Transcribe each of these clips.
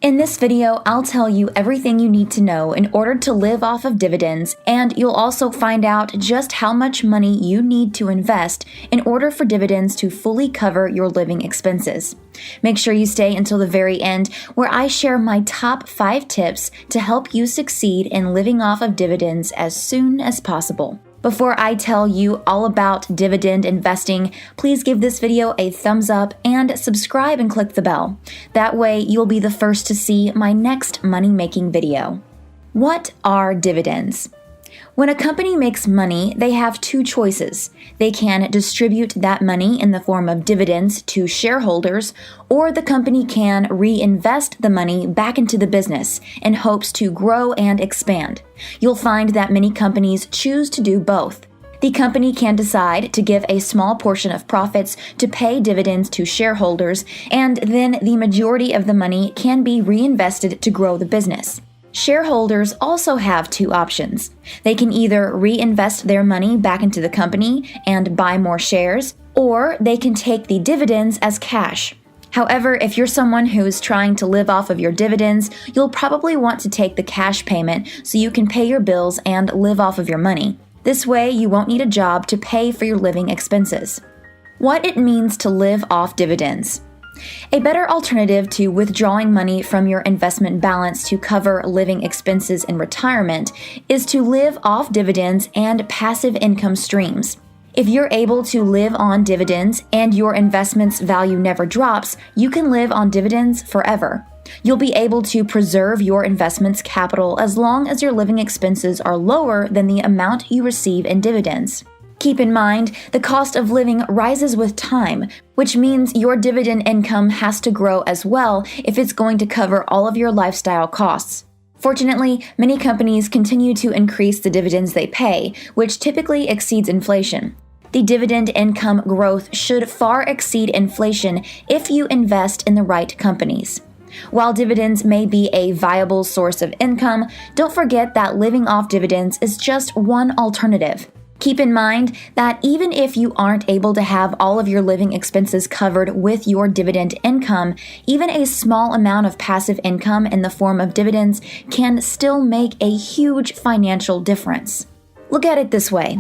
In this video, I'll tell you everything you need to know in order to live off of dividends, and you'll also find out just how much money you need to invest in order for dividends to fully cover your living expenses. Make sure you stay until the very end, where I share my top 5 tips to help you succeed in living off of dividends as soon as possible. Before I tell you all about dividend investing, please give this video a thumbs up and subscribe and click the bell. That way, you'll be the first to see my next money-making video. What are dividends? When a company makes money, they have 2 choices. They can distribute that money in the form of dividends to shareholders, or the company can reinvest the money back into the business in hopes to grow and expand. You'll find that many companies choose to do both. The company can decide to give a small portion of profits to pay dividends to shareholders, and then the majority of the money can be reinvested to grow the business. Shareholders also have 2 options. They can either reinvest their money back into the company and buy more shares, or they can take the dividends as cash. However, if you're someone who is trying to live off of your dividends, you'll probably want to take the cash payment so you can pay your bills and live off of your money. This way, you won't need a job to pay for your living expenses. What it means to live off dividends. A better alternative to withdrawing money from your investment balance to cover living expenses in retirement is to live off dividends and passive income streams. If you're able to live on dividends and your investment's value never drops, you can live on dividends forever. You'll be able to preserve your investment's capital as long as your living expenses are lower than the amount you receive in dividends. Keep in mind, the cost of living rises with time, which means your dividend income has to grow as well if it's going to cover all of your lifestyle costs. Fortunately, many companies continue to increase the dividends they pay, which typically exceeds inflation. The dividend income growth should far exceed inflation if you invest in the right companies. While dividends may be a viable source of income, don't forget that living off dividends is just one alternative. Keep in mind that even if you aren't able to have all of your living expenses covered with your dividend income, even a small amount of passive income in the form of dividends can still make a huge financial difference. Look at it this way.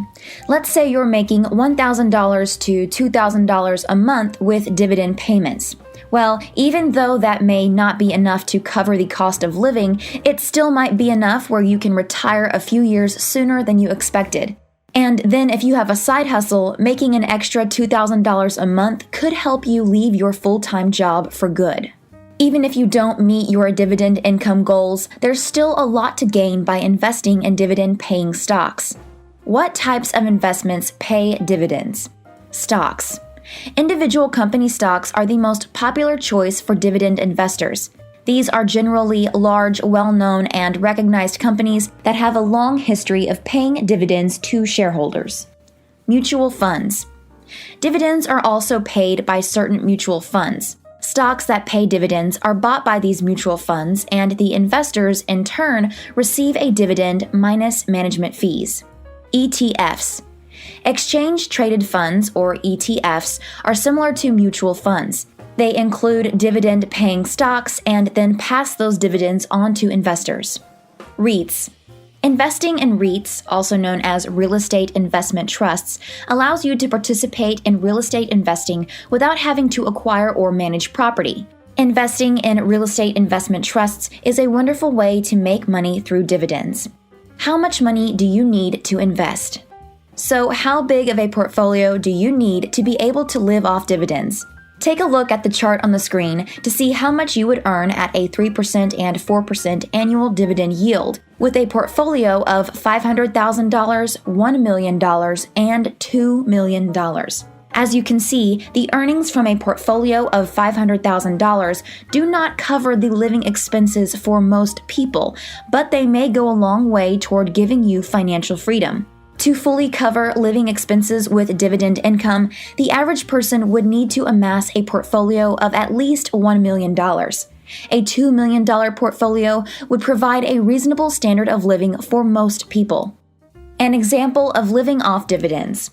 Let's say you're making $1,000 to $2,000 a month with dividend payments. Well, even though that may not be enough to cover the cost of living, it still might be enough where you can retire a few years sooner than you expected. And then if you have a side hustle, making an extra $2,000 a month could help you leave your full-time job for good. Even if you don't meet your dividend income goals, there's still a lot to gain by investing in dividend-paying stocks. What types of investments pay dividends? Stocks. Individual company stocks are the most popular choice for dividend investors. These are generally large, well-known, and recognized companies that have a long history of paying dividends to shareholders. Mutual funds. Dividends are also paid by certain mutual funds. Stocks that pay dividends are bought by these mutual funds, and the investors, in turn, receive a dividend minus management fees. ETFs. Exchange-traded funds, or ETFs, are similar to mutual funds. They include dividend-paying stocks and then pass those dividends on to investors. REITs. Investing in REITs, also known as real estate investment trusts, allows you to participate in real estate investing without having to acquire or manage property. Investing in real estate investment trusts is a wonderful way to make money through dividends. How much money do you need to invest? So, how big of a portfolio do you need to be able to live off dividends? Take a look at the chart on the screen to see how much you would earn at a 3% and 4% annual dividend yield with a portfolio of $500,000, $1 million, and $2 million. As you can see, the earnings from a portfolio of $500,000 do not cover the living expenses for most people, but they may go a long way toward giving you financial freedom. To fully cover living expenses with dividend income, the average person would need to amass a portfolio of at least $1 million. A $2 million portfolio would provide a reasonable standard of living for most people. An example of living off dividends.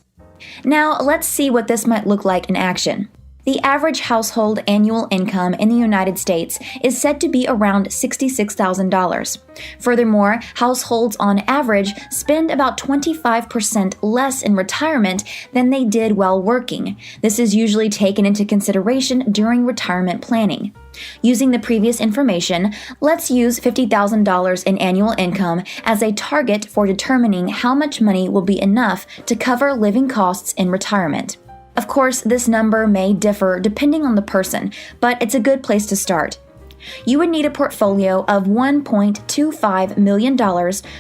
Now, let's see what this might look like in action. The average household annual income in the United States is said to be around $66,000. Furthermore, households on average spend about 25% less in retirement than they did while working. This is usually taken into consideration during retirement planning. Using the previous information, let's use $50,000 in annual income as a target for determining how much money will be enough to cover living costs in retirement. Of course, this number may differ depending on the person, but it's a good place to start. You would need a portfolio of $1.25 million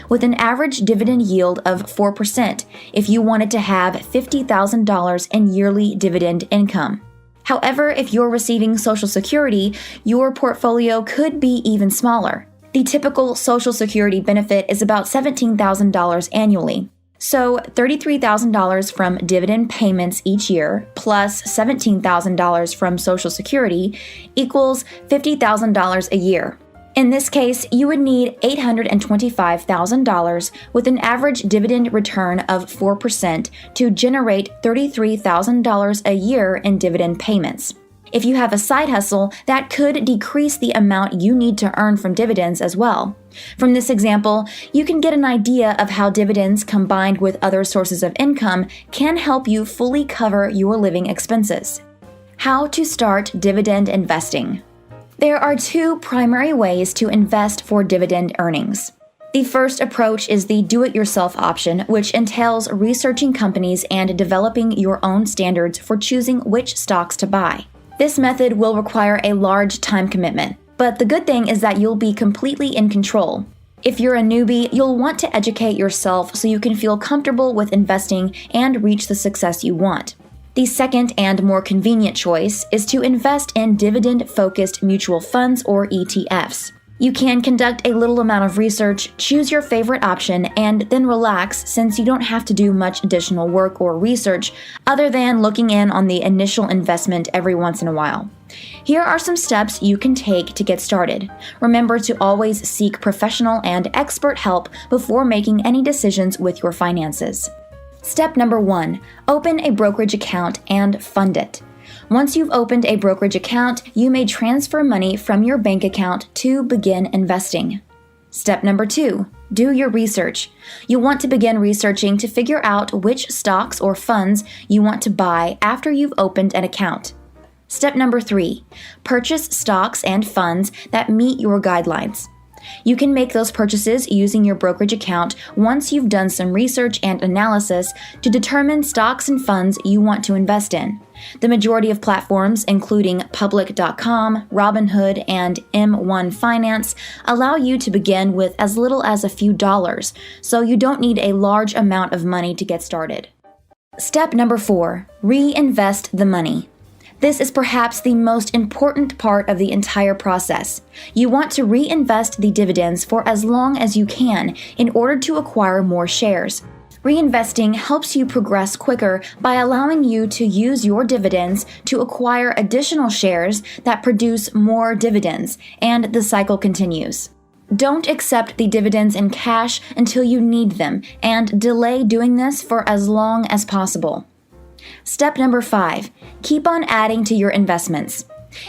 with an average dividend yield of 4% if you wanted to have $50,000 in yearly dividend income. However, if you're receiving Social Security, your portfolio could be even smaller. The typical Social Security benefit is about $17,000 annually. So $33,000 from dividend payments each year plus $17,000 from Social Security equals $50,000 a year. In this case, you would need $825,000 with an average dividend return of 4% to generate $33,000 a year in dividend payments. If you have a side hustle, that could decrease the amount you need to earn from dividends as well. From this example, you can get an idea of how dividends combined with other sources of income can help you fully cover your living expenses. How to start dividend investing. There are two primary ways to invest for dividend earnings. The first approach is the do-it-yourself option, which entails researching companies and developing your own standards for choosing which stocks to buy. This method will require a large time commitment, but the good thing is that you'll be completely in control. If you're a newbie, you'll want to educate yourself so you can feel comfortable with investing and reach the success you want. The second and more convenient choice is to invest in dividend-focused mutual funds or ETFs. You can conduct a little amount of research, choose your favorite option, and then relax since you don't have to do much additional work or research other than looking in on the initial investment every once in a while. Here are some steps you can take to get started. Remember to always seek professional and expert help before making any decisions with your finances. Step number 1, open a brokerage account and fund it. Once you've opened a brokerage account, you may transfer money from your bank account to begin investing. Step number 2, do your research. You'll want to begin researching to figure out which stocks or funds you want to buy after you've opened an account. Step number 3, purchase stocks and funds that meet your guidelines. You can make those purchases using your brokerage account once you've done some research and analysis to determine stocks and funds you want to invest in. The majority of platforms, including Public.com, Robinhood, and M1 Finance, allow you to begin with as little as a few dollars, so you don't need a large amount of money to get started. Step number 4, reinvest the money. This is perhaps the most important part of the entire process. You want to reinvest the dividends for as long as you can in order to acquire more shares. Reinvesting helps you progress quicker by allowing you to use your dividends to acquire additional shares that produce more dividends, and the cycle continues. Don't accept the dividends in cash until you need them, and delay doing this for as long as possible. Step number 5, keep on adding to your investments.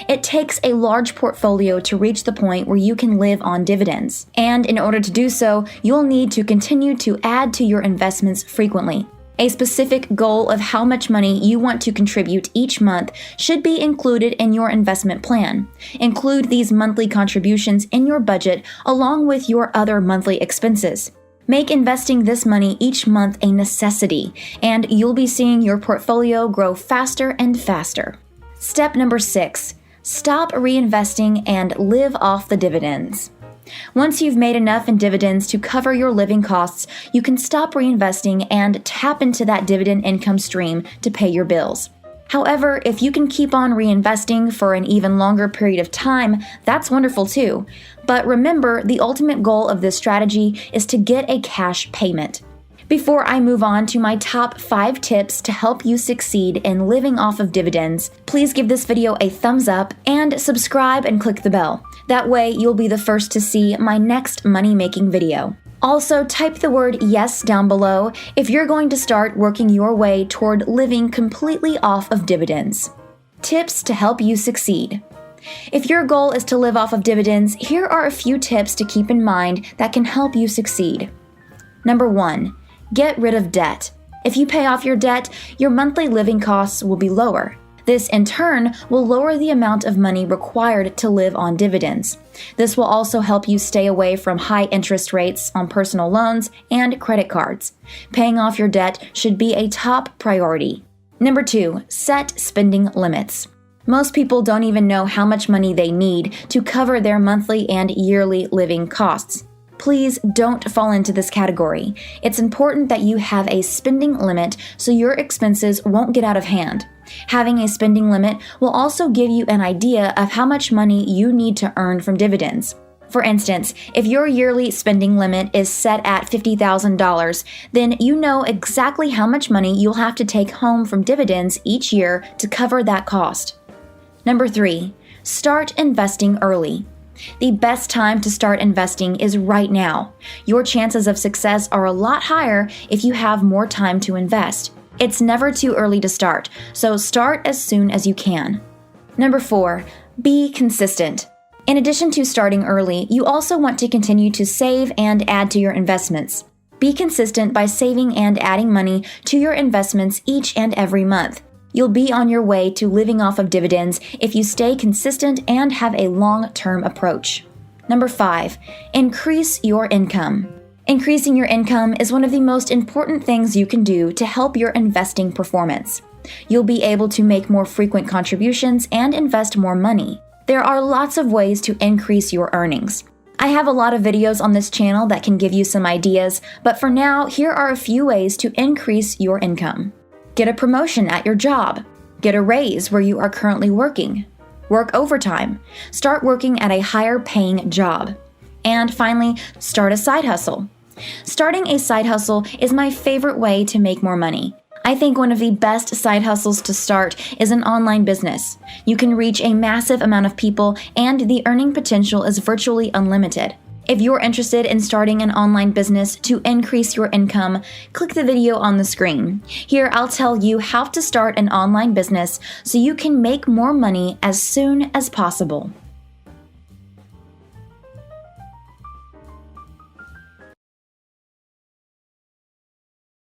It takes a large portfolio to reach the point where you can live on dividends. And in order to do so, you'll need to continue to add to your investments frequently. A specific goal of how much money you want to contribute each month should be included in your investment plan. Include these monthly contributions in your budget along with your other monthly expenses. Make investing this money each month a necessity, and you'll be seeing your portfolio grow faster and faster. Step number 6, stop reinvesting and live off the dividends. Once you've made enough in dividends to cover your living costs, you can stop reinvesting and tap into that dividend income stream to pay your bills. However, if you can keep on reinvesting for an even longer period of time, that's wonderful too. But remember, the ultimate goal of this strategy is to get a cash payment. Before I move on to my top 5 tips to help you succeed in living off of dividends, please give this video a thumbs up and subscribe and click the bell. That way, you'll be the first to see my next money-making video. Also, type the word yes down below if you're going to start working your way toward living completely off of dividends. Tips to help you succeed. If your goal is to live off of dividends, here are a few tips to keep in mind that can help you succeed. Number 1, get rid of debt. If you pay off your debt, your monthly living costs will be lower. This, in turn, will lower the amount of money required to live on dividends. This will also help you stay away from high interest rates on personal loans and credit cards. Paying off your debt should be a top priority. Number 2, set spending limits. Most people don't even know how much money they need to cover their monthly and yearly living costs. Please don't fall into this category. It's important that you have a spending limit so your expenses won't get out of hand. Having a spending limit will also give you an idea of how much money you need to earn from dividends. For instance, if your yearly spending limit is set at $50,000, then you know exactly how much money you'll have to take home from dividends each year to cover that cost. Number 3, start investing early. The best time to start investing is right now. Your chances of success are a lot higher if you have more time to invest. It's never too early to start, so start as soon as you can. Number 4, be consistent. In addition to starting early, you also want to continue to save and add to your investments. Be consistent by saving and adding money to your investments each and every month. You'll be on your way to living off of dividends if you stay consistent and have a long-term approach. Number 5, increase your income. Increasing your income is one of the most important things you can do to help your investing performance. You'll be able to make more frequent contributions and invest more money. There are lots of ways to increase your earnings. I have a lot of videos on this channel that can give you some ideas, but for now, here are a few ways to increase your income. Get a promotion at your job. Get a raise where you are currently working. Work overtime. Start working at a higher paying job. And finally, start a side hustle. Starting a side hustle is my favorite way to make more money. I think one of the best side hustles to start is an online business. You can reach a massive amount of people and the earning potential is virtually unlimited. If you're interested in starting an online business to increase your income, click the video on the screen. Here, I'll tell you how to start an online business so you can make more money as soon as possible.